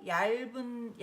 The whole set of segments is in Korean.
얇은데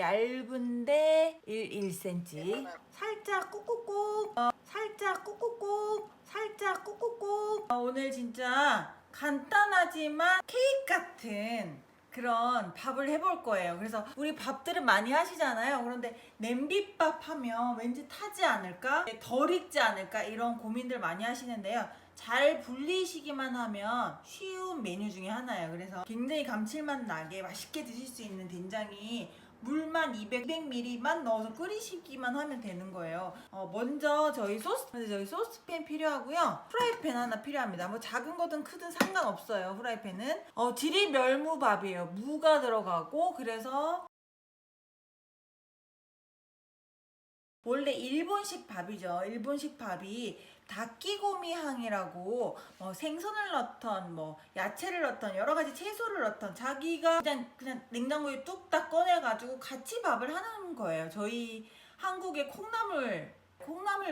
1cm. 살짝 꾹꾹꾹. 살짝 꾹꾹꾹. 살짝 꾹꾹꾹. 오늘 진짜 간단하지만 케이크 같은 그런 밥을 해볼 거예요. 그래서 우리 밥들은 많이 하시잖아요. 그런데 냄비밥 하면 왠지 타지 않을까? 덜 익지 않을까? 이런 고민들 많이 하시는데요. 잘 불리시기만 하면 쉬운 메뉴 중에 하나예요. 그래서 굉장히 감칠맛 나게 맛있게 드실 수 있는 된장이 물만 200ml만 넣어서 끓이시기만 하면 되는 거예요. 먼저 저희 소스팬 필요하고요. 프라이팬 하나 필요합니다. 뭐 작은 거든 크든 상관없어요. 프라이팬은 지리멸무밥이에요. 무가 들어가고, 그래서 원래 일본식 밥이죠. 일본식 밥이 다끼고미항이라고 생선을 넣던 야채를 넣던 여러 가지 채소를 넣던 자기가 그냥 냉장고에 뚝딱 꺼내가지고 같이 밥을 하는 거예요. 저희 한국의 콩나물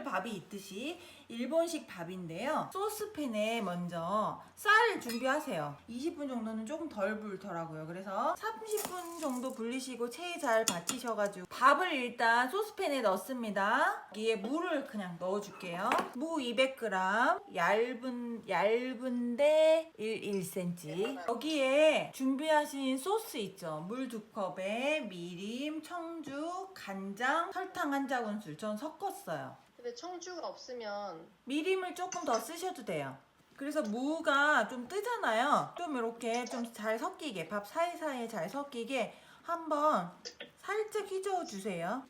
밥이 있듯이 일본식 밥인데요. 소스팬에 먼저 쌀을 준비하세요. 20분 정도는 조금 덜 불더라고요. 그래서 30분 정도 불리시고 체에 잘 받치셔가지고 밥을 일단 소스팬에 넣습니다. 여기에 물을 그냥 넣어줄게요. 무 200g, 얇은데 1cm. 여기에 준비하신 소스 있죠. 물 2컵에 미림, 청주, 간장, 설탕 1작은술 전 섞었어요. 근데 청주가 없으면 미림을 조금 더 쓰셔도 돼요. 그래서 무가 좀 뜨잖아요. 좀 이렇게 좀 잘 섞이게, 밥 사이사이에 잘 섞이게 한번 살짝 휘저어 주세요.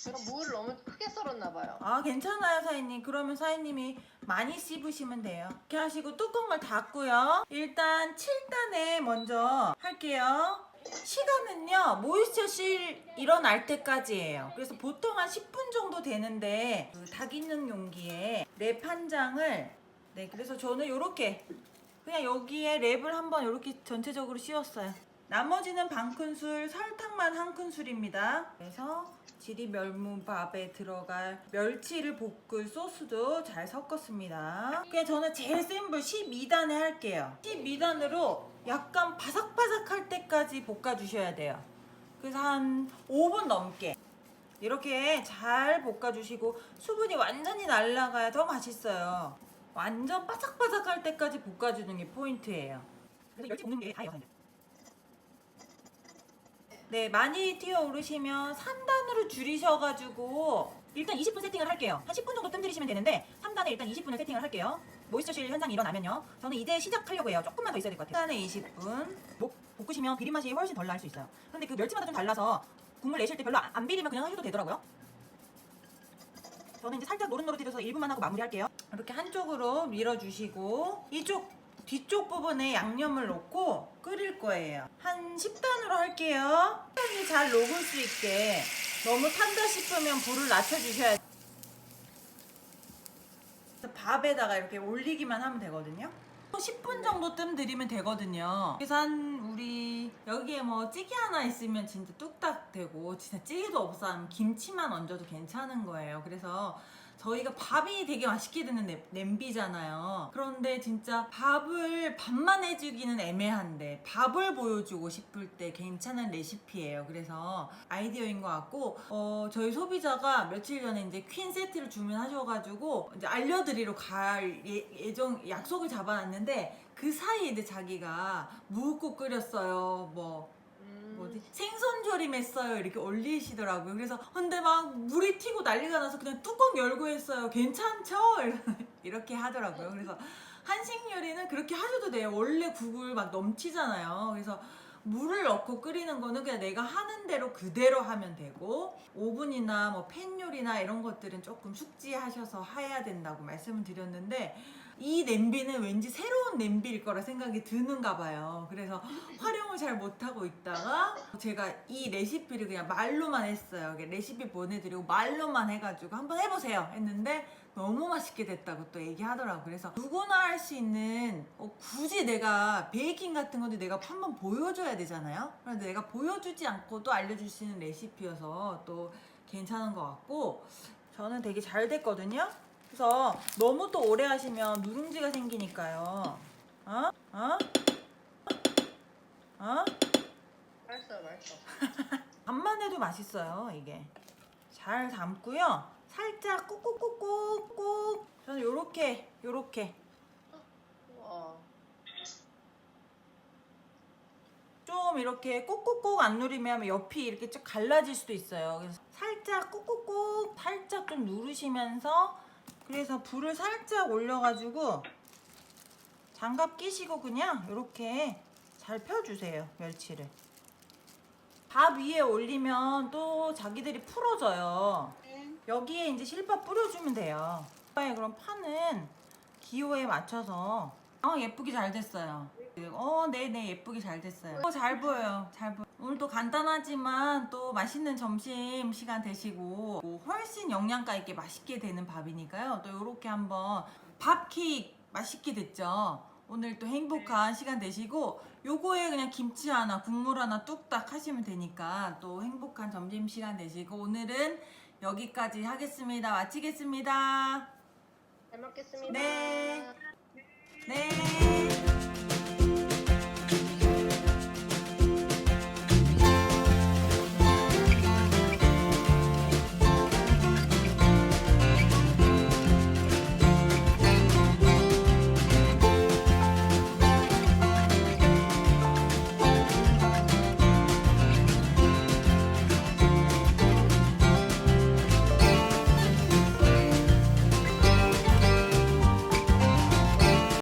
제가 무를 너무 크게 썰었나 봐요. 괜찮아요, 사장님. 그러면 사장님이 많이 씹으시면 돼요. 이렇게 하시고 뚜껑을 닫고요. 일단 7단에 먼저 할게요. 시간은요, 모이스처실 일어날 때까지예요. 그래서 보통 한 10분 정도 되는데 닭 있는 용기에 랩 한 장을, 그래서 저는 이렇게 그냥 여기에 랩을 한번 이렇게 전체적으로 씌웠어요. 나머지는 반 큰술, 설탕만 한 큰술입니다. 그래서 지리멸무밥에 들어갈 멸치를 볶을 소스도 잘 섞었습니다. 그냥 저는 제일 센 불 12단에 할게요. 12단으로 약간 바삭바삭할 때까지 볶아주셔야 돼요. 그래서 한 5분 넘게 이렇게 잘 볶아주시고 수분이 완전히 날아가야 더 맛있어요. 완전 바삭바삭할 때까지 볶아주는 게 포인트예요. 그래서 멸치 볶는 게 다예요. 많이 튀어오르시면 3단으로 줄이셔가지고 일단 20분 세팅을 할게요. 한 10분 정도 뜸 들이시면 되는데 3단에 일단 20분을 세팅을 할게요. 모이스처실 현상이 일어나면요, 저는 이제 시작하려고 해요. 조금만 더 있어야 될 것 같아요. 3단에 20분 볶으시면 비린 맛이 훨씬 덜 날 수 있어요. 근데 그 멸치마다 좀 달라서 국물 내실 때 별로 안 비리면 그냥 하셔도 되더라고요. 저는 이제 살짝 노릇노릇해져서 1분만 하고 마무리할게요. 이렇게 한쪽으로 밀어주시고 뒤쪽 부분에 양념을 넣고 끓일 거예요. 한 10단으로 할게요. 식감이 잘 녹을 수 있게 너무 탄다 싶으면 불을 낮춰주셔야 돼요. 밥에다가 이렇게 올리기만 하면 되거든요. 10분 정도 뜸 들이면 되거든요. 그래서 우리 여기에 찌개 하나 있으면 진짜 뚝딱 되고, 진짜 찌개도 없어 하면 김치만 얹어도 괜찮은 거예요. 그래서 저희가 밥이 되게 맛있게 드는 냄비잖아요. 그런데 진짜 밥만 해주기는 애매한데 밥을 보여주고 싶을 때 괜찮은 레시피예요. 그래서 아이디어인 것 같고, 저희 소비자가 며칠 전에 이제 퀸 세트를 주문하셔가지고 이제 알려드리러 갈 약속을 잡아놨는데, 그 사이에 이제 자기가 무국 끓였어요. 생선 조림했어요. 이렇게 올리시더라고요. 그래서 근데 막 물이 튀고 난리가 나서 그냥 뚜껑 열고 했어요. 괜찮죠? 이렇게 하더라고요. 그래서 한식 요리는 그렇게 하셔도 돼요. 원래 국을 막 넘치잖아요. 그래서 물을 넣고 끓이는 거는 그냥 내가 하는 대로 그대로 하면 되고, 오븐이나 팬 요리나 이런 것들은 조금 숙지하셔서 해야 된다고 말씀을 드렸는데, 이 냄비는 왠지 새로운 냄비일 거라 생각이 드는가 봐요. 그래서 활용을 잘 못하고 있다가 제가 이 레시피를 그냥 말로만 했어요. 레시피 보내드리고 말로만 해가지고 한번 해보세요 했는데 너무 맛있게 됐다고 또 얘기하더라고요. 그래서 누구나 할 수 있는, 굳이 내가 베이킹 같은 건데 내가 한번 보여줘야 되잖아요. 그런데 내가 보여주지 않고도 알려줄 수 있는 레시피여서 또 괜찮은 것 같고, 저는 되게 잘 됐거든요. 그래서 너무 또 오래 하시면 누룽지가 생기니까요. 맛있어. 해도 맛있어요. 이게 잘 담고요. 살짝 꾹꾹꾹꾹꾹. 저는 요렇게 와. 좀 이렇게 꾹꾹꾹 안 누르면 옆이 이렇게 쭉 갈라질 수도 있어요. 그래서 살짝 꾹꾹꾹 살짝 좀 누르시면서, 그래서 불을 살짝 올려가지고 장갑 끼시고 그냥 이렇게 잘 펴주세요. 멸치를 밥 위에 올리면 또 자기들이 풀어져요. 여기에 이제 실밥 뿌려주면 돼요. 그럼 파는 기호에 맞춰서 예쁘게 잘 됐어요. 네네, 예쁘게 잘 됐어요. 잘 보여요. 잘 보여. 오늘도 간단하지만 또 맛있는 점심 시간 되시고 훨씬 영양가 있게 맛있게 되는 밥이니까요. 또 이렇게 한번 밥케이크 맛있게 됐죠. 오늘 또 행복한 시간 되시고, 요거에 그냥 김치 하나 국물 하나 뚝딱 하시면 되니까 또 행복한 점심시간 되시고, 오늘은 여기까지 하겠습니다. 마치겠습니다. 잘 먹겠습니다. 네.